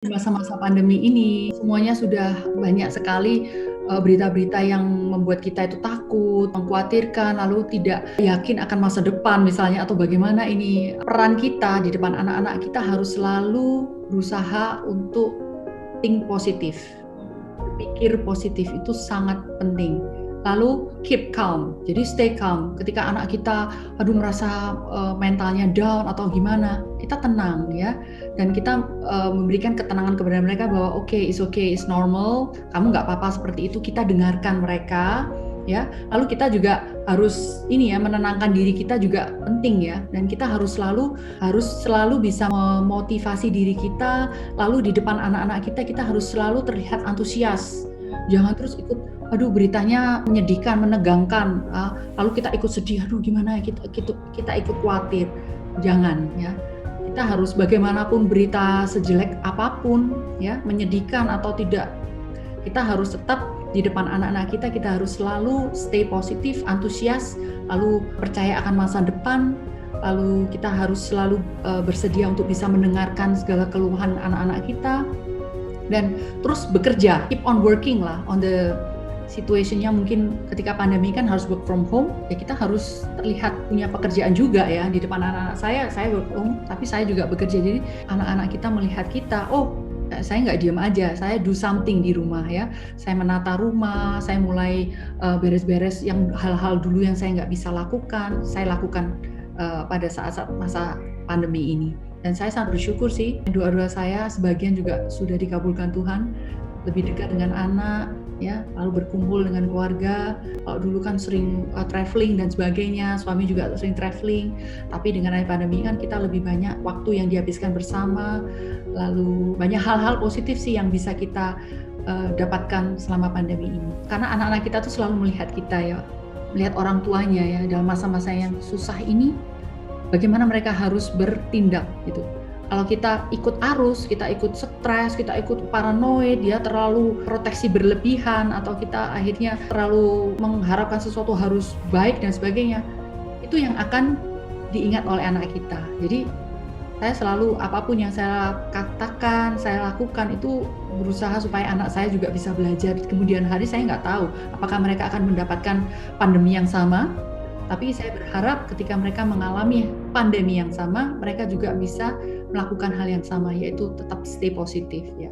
Di masa-masa pandemi ini, semuanya sudah banyak sekali berita-berita yang membuat kita itu takut, mengkhawatirkan, lalu tidak yakin akan masa depan misalnya, atau bagaimana ini peran kita di depan anak-anak kita harus selalu berusaha untuk think positif. Berpikir positif itu sangat penting. Lalu keep calm, jadi stay calm. Ketika anak kita merasa mentalnya down atau gimana, kita tenang ya, dan kita memberikan ketenangan kepada mereka bahwa it's okay, it's normal, kamu nggak apa-apa seperti itu. Kita dengarkan mereka ya. Lalu kita juga harus menenangkan diri kita juga penting ya, dan kita harus selalu bisa memotivasi diri kita. Lalu di depan anak-anak kita harus selalu terlihat antusias. Jangan terus ikut, beritanya menyedihkan, menegangkan, lalu kita ikut sedih, gimana, kita ikut khawatir. Jangan ya. Kita harus bagaimanapun berita sejelek apapun ya, menyedihkan atau tidak, kita harus tetap di depan anak-anak kita harus selalu stay positif, antusias, lalu percaya akan masa depan. Lalu kita harus selalu bersedia untuk bisa mendengarkan segala keluhan anak-anak kita, dan terus bekerja, keep on working lah on the situation-nya. Mungkin ketika pandemi kan harus work from home, ya kita harus terlihat punya pekerjaan juga ya di depan anak-anak saya work from home, tapi saya juga bekerja. Jadi anak-anak kita melihat kita, saya nggak diam aja, saya do something di rumah ya. Saya menata rumah, saya mulai beres-beres yang hal-hal dulu yang saya nggak bisa lakukan, saya lakukan pada saat-saat masa pandemi ini. Dan saya sangat bersyukur sih, doa-doa saya sebagian juga sudah dikabulkan Tuhan, lebih dekat dengan anak ya, lalu berkumpul dengan keluarga. Kalau dulu kan sering traveling dan sebagainya, suami juga sering traveling, tapi dengan adanya pandemi kan kita lebih banyak waktu yang dihabiskan bersama. Lalu banyak hal-hal positif sih yang bisa kita dapatkan selama pandemi ini, karena anak-anak kita tuh selalu melihat kita ya, melihat orang tuanya ya dalam masa-masa yang susah ini, bagaimana mereka harus bertindak gitu. Kalau kita ikut arus, kita ikut stres, kita ikut paranoid ya, terlalu proteksi berlebihan, atau kita akhirnya terlalu mengharapkan sesuatu harus baik dan sebagainya, itu yang akan diingat oleh anak kita. Jadi saya selalu, apapun yang saya katakan, saya lakukan itu berusaha supaya anak saya juga bisa belajar. Kemudian hari saya nggak tahu apakah mereka akan mendapatkan pandemi yang sama, tapi saya berharap ketika mereka mengalami pandemi yang sama, mereka juga bisa melakukan hal yang sama, yaitu tetap stay positif ya.